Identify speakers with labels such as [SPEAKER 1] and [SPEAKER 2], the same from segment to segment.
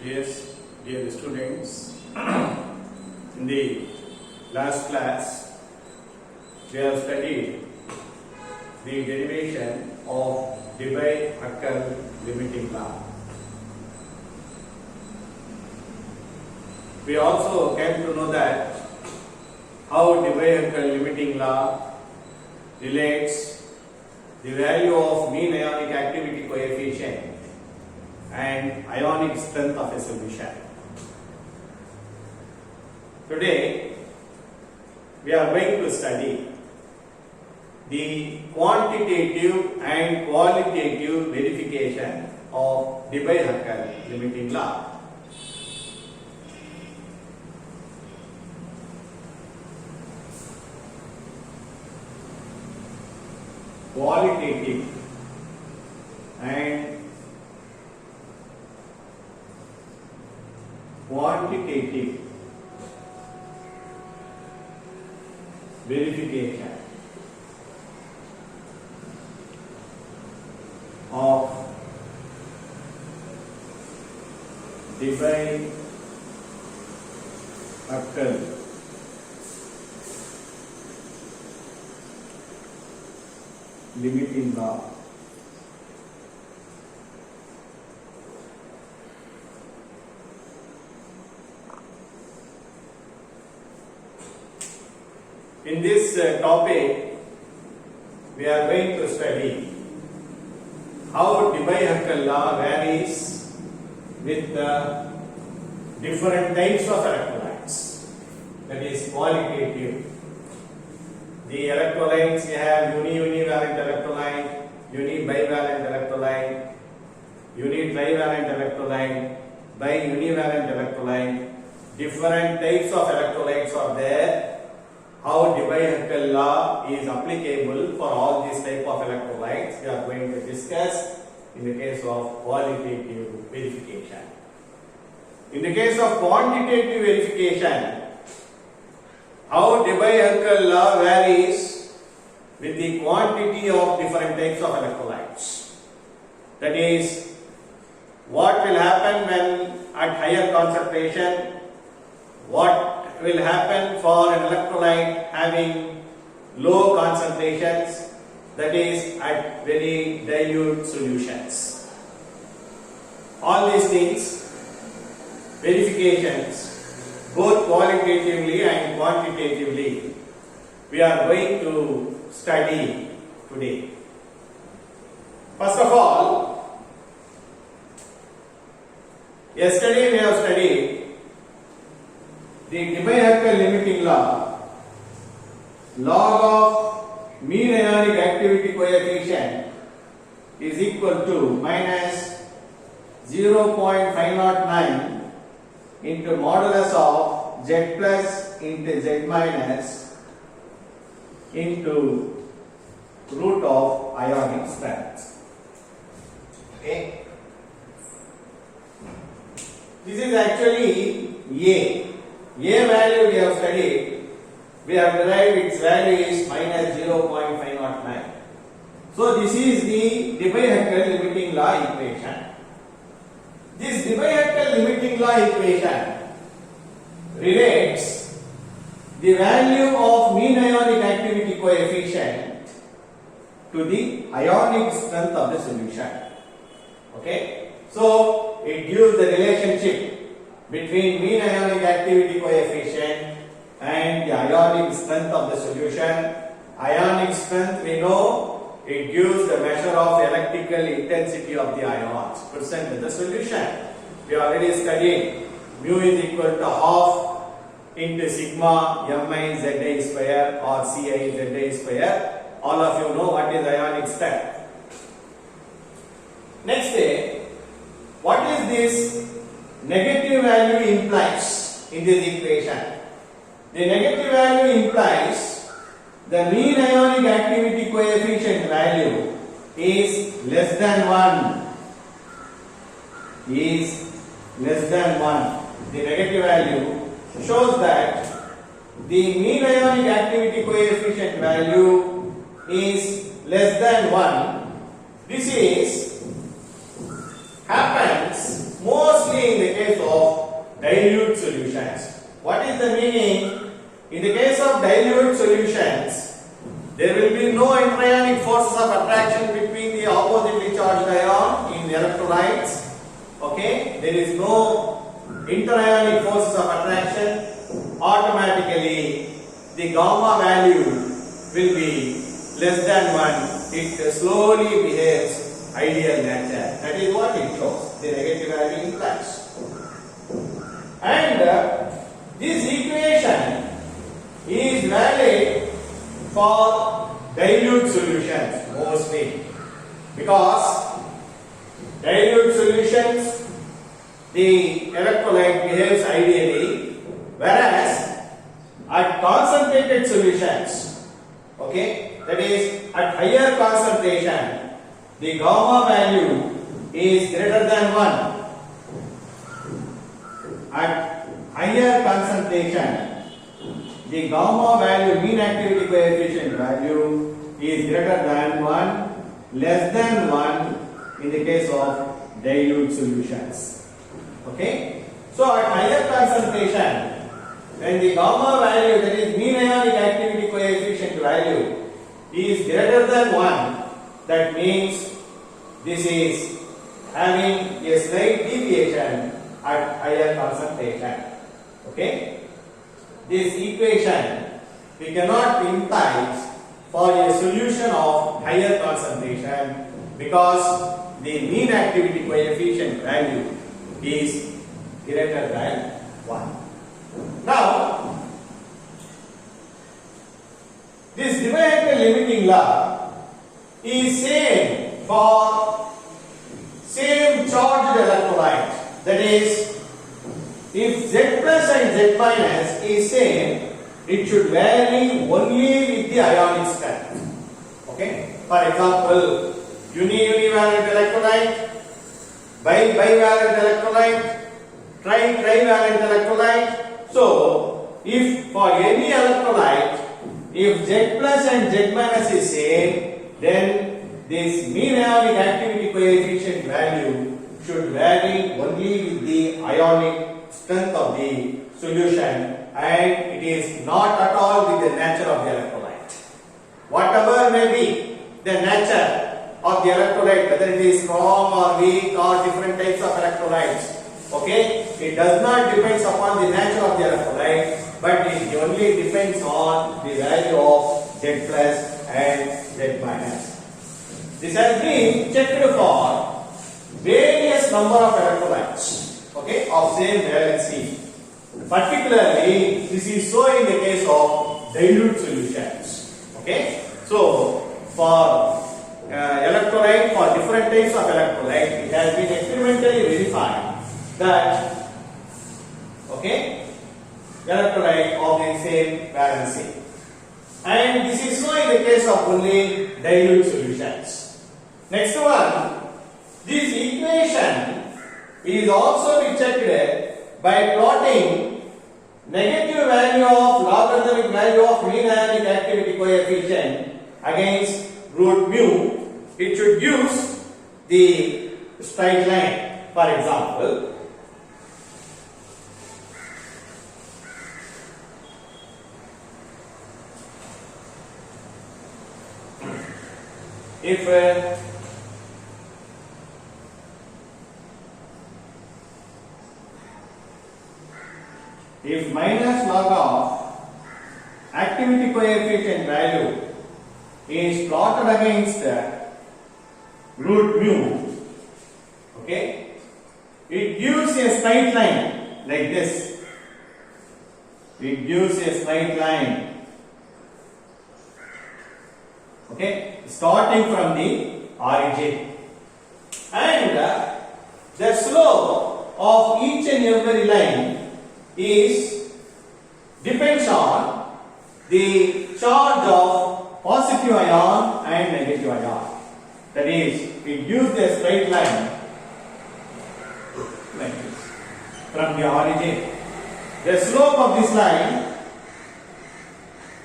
[SPEAKER 1] Yes, dear students, in the last class we have studied the derivation of Debye-Huckel limiting law. We also came to know that how Debye-Huckel limiting law relates the value of mean ionic activity coefficient and ionic strength of a solution. Today we are going to study the quantitative and qualitative verification of Debye-Huckel limiting law. Qualitative and quantitative verification of Debye-Huckel limiting law. In this topic, we are going to study how Debye-Huckel law varies with the different types of electrolytes. That is qualitative. The electrolytes, we have univalent electrolyte, bivalent electrolyte, trivalent electrolyte, biunivalent electrolyte. Different types of electrolytes are there. How Debye-Huckel law is applicable for all these type of electrolytes, we are going to discuss in the case of qualitative verification. In the case of quantitative verification, how Debye-Huckel law varies with the quantity of different types of electrolytes. That is, what will happen when at higher concentration, what will happen for an electrolyte having low concentrations, that is at very dilute solutions. All these things, verifications, both qualitatively and quantitatively, we are going to study today. First of all, yesterday we have studied the Debye-Huckel limiting law, log of mean ionic activity coefficient is equal to minus 0.509 into modulus of Z plus into Z minus into root of ionic strength. Okay. This is actually A. A value we have studied, we have derived its value is minus 0.509. So this is the Debye-Huckel limiting law equation. This Debye-Huckel limiting law equation relates the value of mean ionic activity coefficient to the ionic strength of the solution. Okay, so it gives the relationship between mean ionic activity coefficient and the ionic strength of the solution. Ionic strength, we know, it gives the measure of electrical intensity of the ions present in the solution. We already studied mu is equal to half into sigma mi Zi square or Ci Zi square. All of you know what is ionic strength. Next day, what is this negative value implies in this equation? The negative value implies the mean ionic activity coefficient value is less than 1. Is less than 1. The negative value shows that the mean ionic activity coefficient value is less than 1. This is happens mostly in the case of dilute solutions. What is the meaning? In the case of dilute solutions, there will be no intrionic forces of attraction between the oppositely charged ion in electrolytes. Okay, there is no interionic forces of attraction. Automatically, the gamma value will be less than 1. It slowly behaves ideal nature. That is what it shows. The negative value implies. And this equation is valid for dilute solutions mostly, because dilute solutions, the electrolyte behaves ideally, whereas at concentrated solutions, okay, that is at higher concentration, the gamma value is greater than 1. At higher concentration, the gamma value, mean activity coefficient value, is greater than 1, less than 1 in the case of dilute solutions. Okay? So at higher concentration, when the gamma value, that is mean ionic activity coefficient value, is greater than 1, that means this is having a slight deviation at higher concentration. Okay? This equation we cannot imply for a solution of higher concentration, because the mean activity coefficient value is greater than 1. Now, this Debye-Henkel limiting law is same for same charged electrolyte. That is, if Z plus and Z minus is same, it should vary only with the ionic strength. Okay? For example, uni-univalent electrolyte, bivalent electrolyte, trivalent electrolyte. So, if for any electrolyte, if Z plus and Z minus is same, then this mean ionic activity coefficient value should vary only with the ionic strength of the solution, and it is not at all with the nature of the electrolyte. Whatever may be the nature of the electrolyte, whether it is strong or weak or different types of electrolytes, okay, it does not depend upon the nature of the electrolyte, but it only depends on the value of Z plus and Z minus. This has been checked for various number of electrolytes, okay, of same valency. Particularly, this is so in the case of dilute solutions. Okay, so for electrolyte, for different types of electrolyte, it has been experimentally verified that, okay, electrolyte of the same valency. And this is so in the case of only dilute solutions. Next one, this equation is also be checked by plotting negative value of logarithmic value of mean ionic activity coefficient against root mu. It should use the straight line. For example, if minus log of activity coefficient value is plotted against root mu, okay, it gives a straight line like this. It gives a straight line, okay, starting from the origin, and the slope of each and every line is depends on the charge of positive ion and negative ion. That is, it gives a straight line like this from the origin. The slope of this line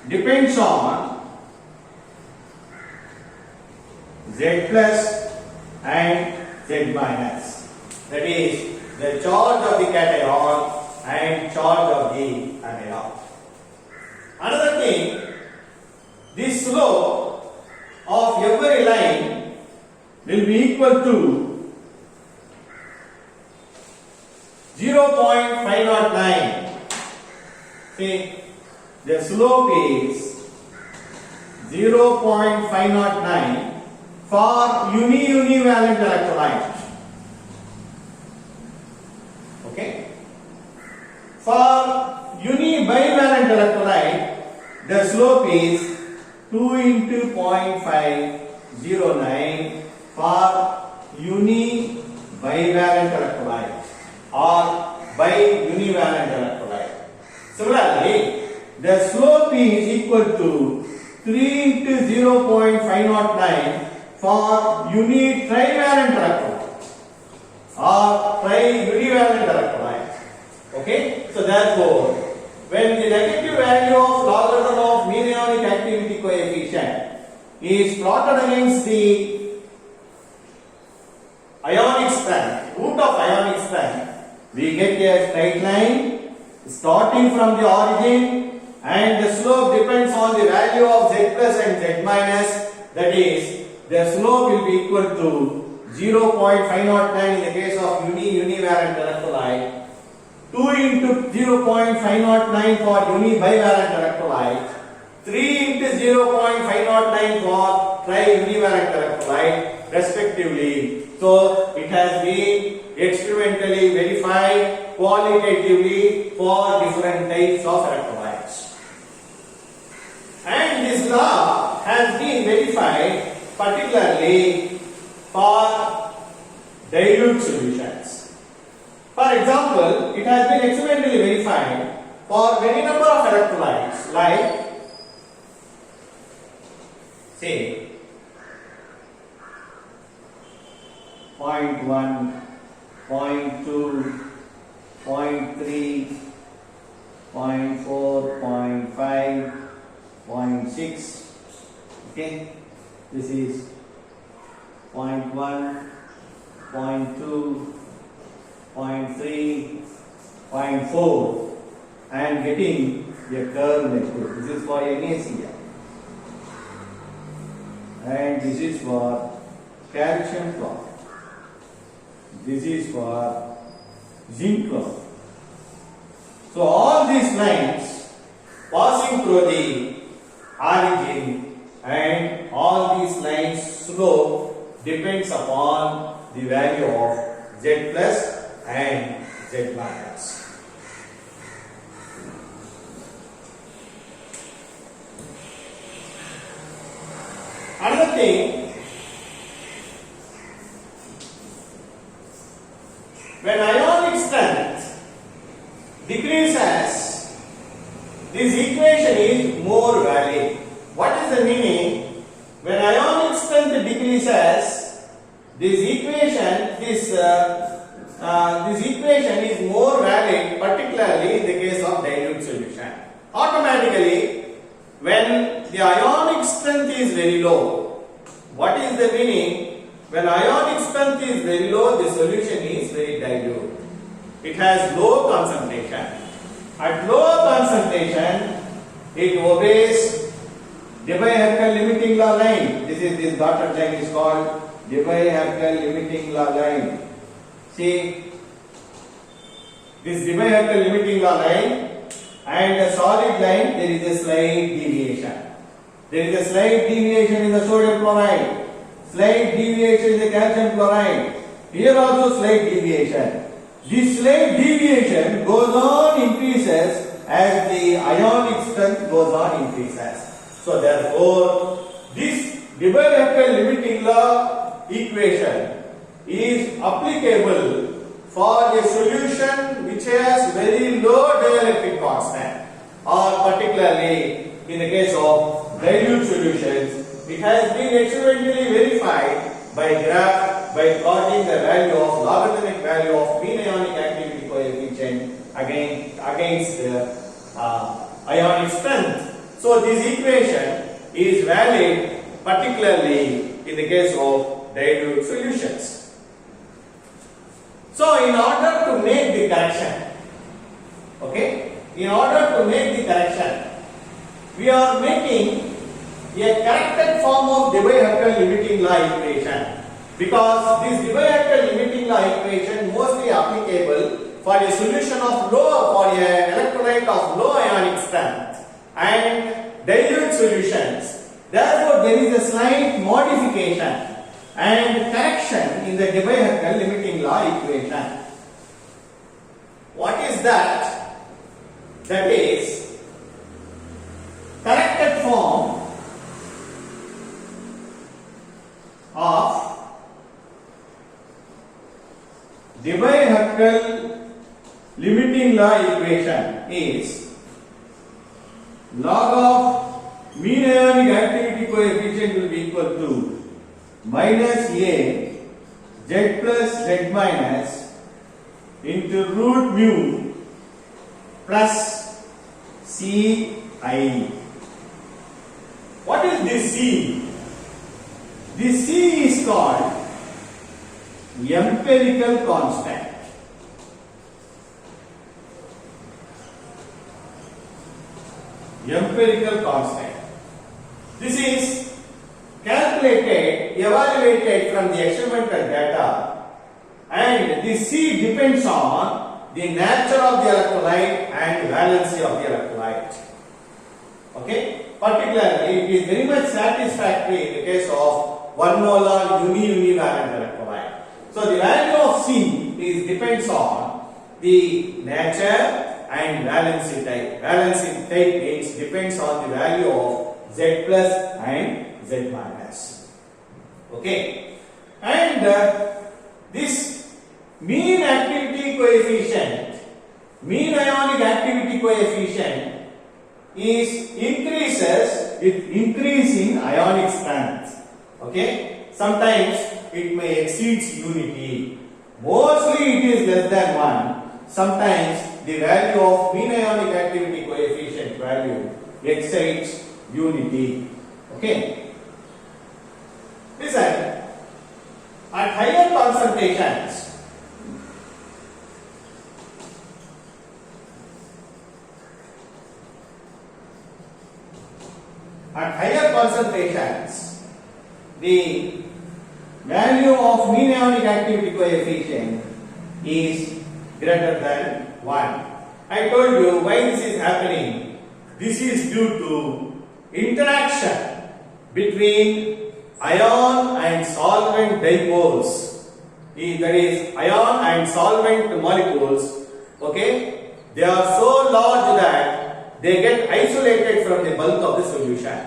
[SPEAKER 1] depends on Z plus and Z minus. That is, the charge of the cation and charge of the anion. Another thing, the slope of every line will be equal to 0.509. See, the slope is 0.509 for univalent electrolyte. Okay? For bivalent electrolyte, the slope is 2 into 0.509 for bivalent electrolyte or univalent electrolyte. Similarly, the slope is equal to 3 into 0.509 for trivalent electrolyte or univalent electrolyte. Okay, so therefore, when the negative value of logarithm of mean ionic activity coefficient is plotted against the ionic strength, root of ionic strength, we get a straight line starting from the origin, and the slope depends on the value of z plus and z minus. That is, the slope will be equal to 0.509 in the case of univalent electrolyte, 2 into 0.509 for bivalent electrolyte, 3 into 0.509 for univalent electrolyte respectively. So it has been experimentally verified qualitatively for different types of electrolytes. And this law has been verified particularly for dilute solutions. For example, it has been experimentally verified for many number of electrolytes like, say, 0.1, 0.2, 0.3, 0.4, 0.5, 0.6. Okay, this is 0.1, 0.2, 0.3, 0.4. I am getting a curve like this. This is for NaCl. And this is for calcium chloride. This is for zinc chloride. So all these lines passing through the origin, and all these lines slope depends upon the value of Z plus and Z minus. Another thing, when ionic strength decreases, this equation is more valid. What is the meaning? When ionic strength decreases, this equation is more valid, particularly in the case of dilute solution. Automatically, when the ionic strength is very low, what is the meaning? When ionic strength is very low, the solution is very dilute. It has low concentration. At low concentration, it obeys Debye-Hepkel limiting law line. This dotted line is called Debye-Hepkel limiting law line. See, this Debye-Hepkel limiting law line and the solid line, there is a slight deviation. There is a slight deviation in the sodium chloride, slight deviation in the calcium chloride. Here also slight deviation. This slight deviation goes on increases as the ionic strength goes on increases. So therefore, this Debye-Hepkel limiting law equation is applicable for a solution which has very low dielectric constant, or particularly in the case of dilute solutions, it has been experimentally verified by graph by plotting the value of logarithmic value of mean ionic activity coefficient against the ionic strength. So this equation is valid particularly in the case of dilute solutions. So in order to make the correction, okay, in order to make the correction, we are making a corrected form of Debye-Hückel limiting law equation, because this Debye-Hückel limiting law equation mostly applicable for a solution of low, for a electrolyte of low ionic strength and dilute solutions. Therefore, there is a slight modification and correction in the Debye-Hückel limiting law equation. What is that? That is corrected form of Debye-Hückel limiting law equation is log of mean ionic activity coefficient will be equal to minus A Z plus Z minus into root mu plus Ci. What is this C? This C is called empirical constant. Empirical constant. This is calculated, evaluated from the experimental data, and this C depends on the nature of the electrolyte and valency of the electrolyte. Okay? Particularly, it is very much satisfactory in the case of 1 molar univalent electrolyte. So the value of C depends on the nature and valency type. Valency type means depends on the value of Z plus and Z minus. Okay, and this mean activity coefficient, mean ionic activity coefficient increases with increasing ionic strength. Okay, sometimes it may exceed unity. Mostly it is less than 1. Sometimes the value of mean ionic activity coefficient value exceeds unity. Okay. Listen, at higher concentrations, the value of mean ionic activity coefficient is greater than 1. I told you why this is happening. This is due to interaction between ion and solvent dipoles. That is, ion and solvent molecules, okay, they are so large that they get isolated from the bulk of the solution.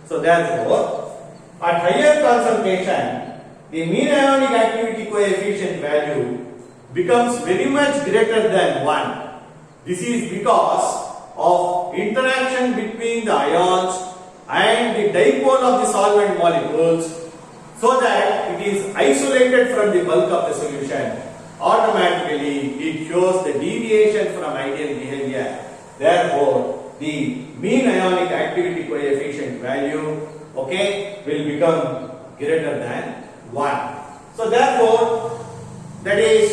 [SPEAKER 1] So therefore, at higher concentration, the mean ionic activity coefficient value becomes very much greater than 1. This is because of interaction between the ions and the dipole of the solvent molecules, so that it is isolated from the bulk of the solution. Automatically, it shows the deviation from ideal behavior. Therefore, the mean ionic activity coefficient value, okay, will become greater than 1. So therefore, that is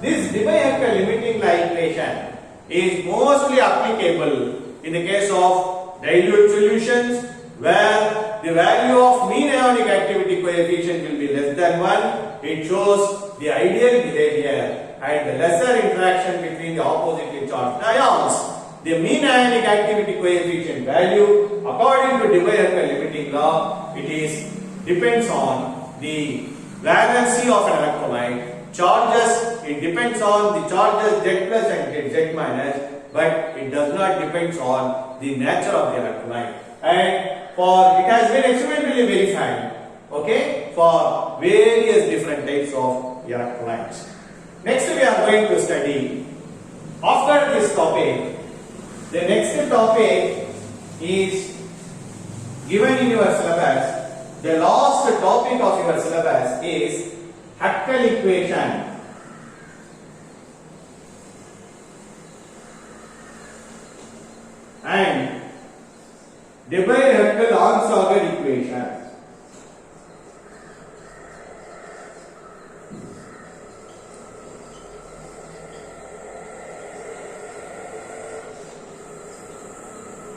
[SPEAKER 1] this Debye-Hückel limiting law equation is mostly applicable in the case of dilute solutions, where the value of mean ionic activity coefficient will be less than 1. It shows the ideal behavior and the lesser interaction between the oppositely charged ions. The mean ionic activity coefficient value, according to Debye-Hückel limiting law, depends on the valency of an electrolyte. Charges, it depends on the charges Z plus and Z minus, but it does not depend on the nature of the electrolyte. And it has been experimentally verified, okay, for various different types of electrolytes. Next we are going to study, after this topic, the next topic is given in your syllabus. The last topic of your syllabus is Hückel equation. And Debye-Hückel-Arnsauger equation.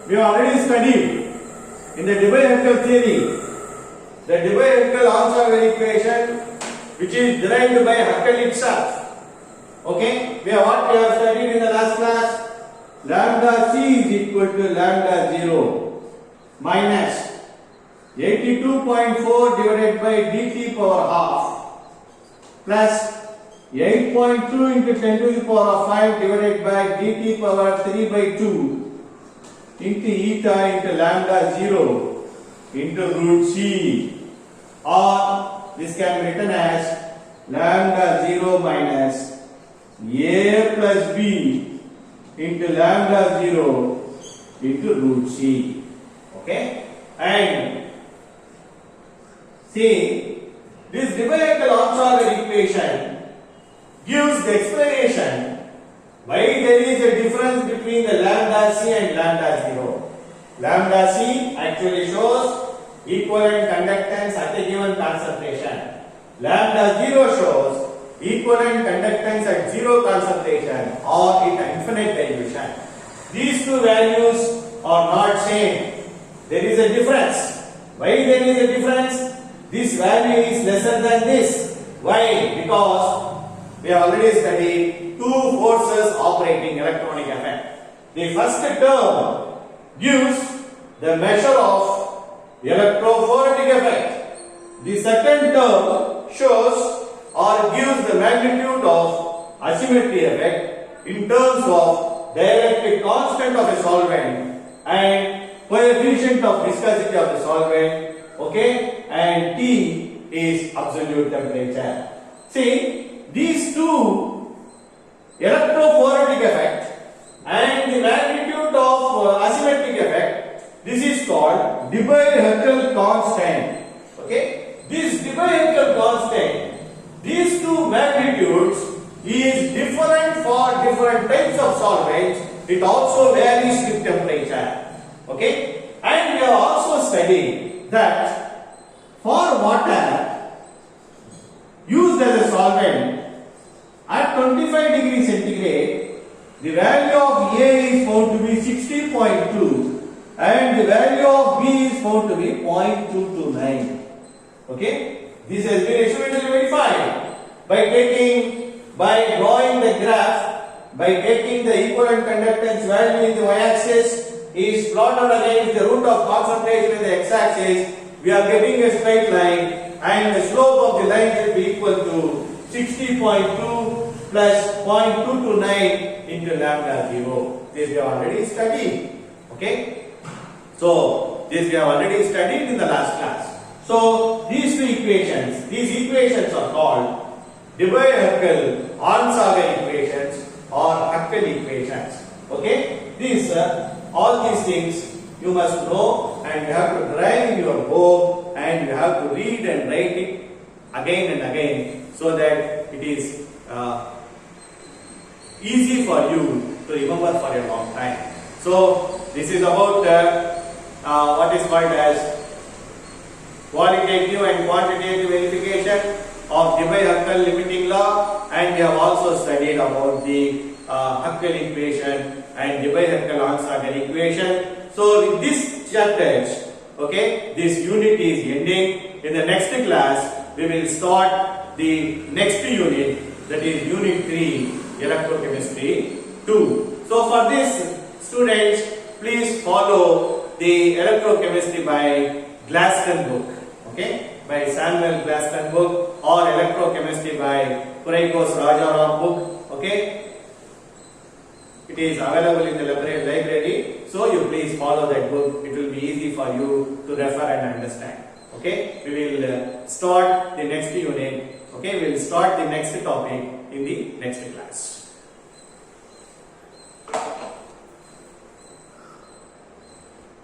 [SPEAKER 1] we have already studied in the Debye-Henkel theory, the Debye-Henkel-Armstrong equation, which is derived by Henkel itself. Okay, we have studied in the last class. Lambda c is equal to lambda 0 minus 82.4 divided by dt power half plus 8.2 into 10 to the power of 5 divided by dt power 3 by 2 into eta into lambda 0 into root c, or this can be written as lambda 0 minus a plus b into lambda 0 into root c. Okay, and see, this Debye-Henkel-Armstrong equation gives the explanation why there is a difference between the lambda c and lambda 0. Lambda c actually shows equivalent conductance at a given concentration. Lambda 0 shows equivalent conductance at zero concentration or at infinite dilution. These two values are not same. There is a difference. Why there is a difference? This value is lesser than this. Why? Because we have already studied two forces operating electronic effect. The first term gives the measure of electrophoretic effect. The second term shows or gives the magnitude of asymmetry effect in terms of dielectric constant of a solvent and coefficient of viscosity of the solvent. Okay, and T is absolute temperature. See, these two, electrophoretic effect and the magnitude of asymmetric effect, this is called Debye-Henkel constant. Okay, this Debye-Henkel constant, these two magnitudes is different for different types of solvents. It also varies with temperature. Okay, and we have also studied that for water used as a solvent at 25 degrees centigrade, the value of A is found to be 60.2 and the value of B is found to be 0.229. Okay, this has been experimentally verified by drawing the graph, by taking the equivalent conductance value in the y-axis is plotted against the root of concentration in the x-axis. We are getting a straight line and the slope of the line will be equal to 60.2 plus 0.229 into lambda 0. This we have already studied. Okay, so this we have already studied in the last class. So these two equations, these equations are called Debye-Henkel-Armstrong equations or Henkel equations. Okay, these all these things you must know and you have to derive in your book and you have to read and write it again and again so that it is easy for you to remember for a long time. So this is about what is called as qualitative and quantitative verification of Debye-Henkel limiting law, and we have also studied about the Henkel equation and Debye-Henkel-Armstrong equation. So with this chapter, okay, this unit is ending. In the next class, we will start the next unit, that is unit 3, electrochemistry 2. So for this, students, please follow the electrochemistry by Glaston book. Okay, by Samuel Glaston book or electrochemistry by Kureikos Rajaram book. Okay, it is available in the library. So you please follow that book. It will be easy for you to refer and understand. Okay, we will start the next unit. Okay, we will start the next topic in the next class.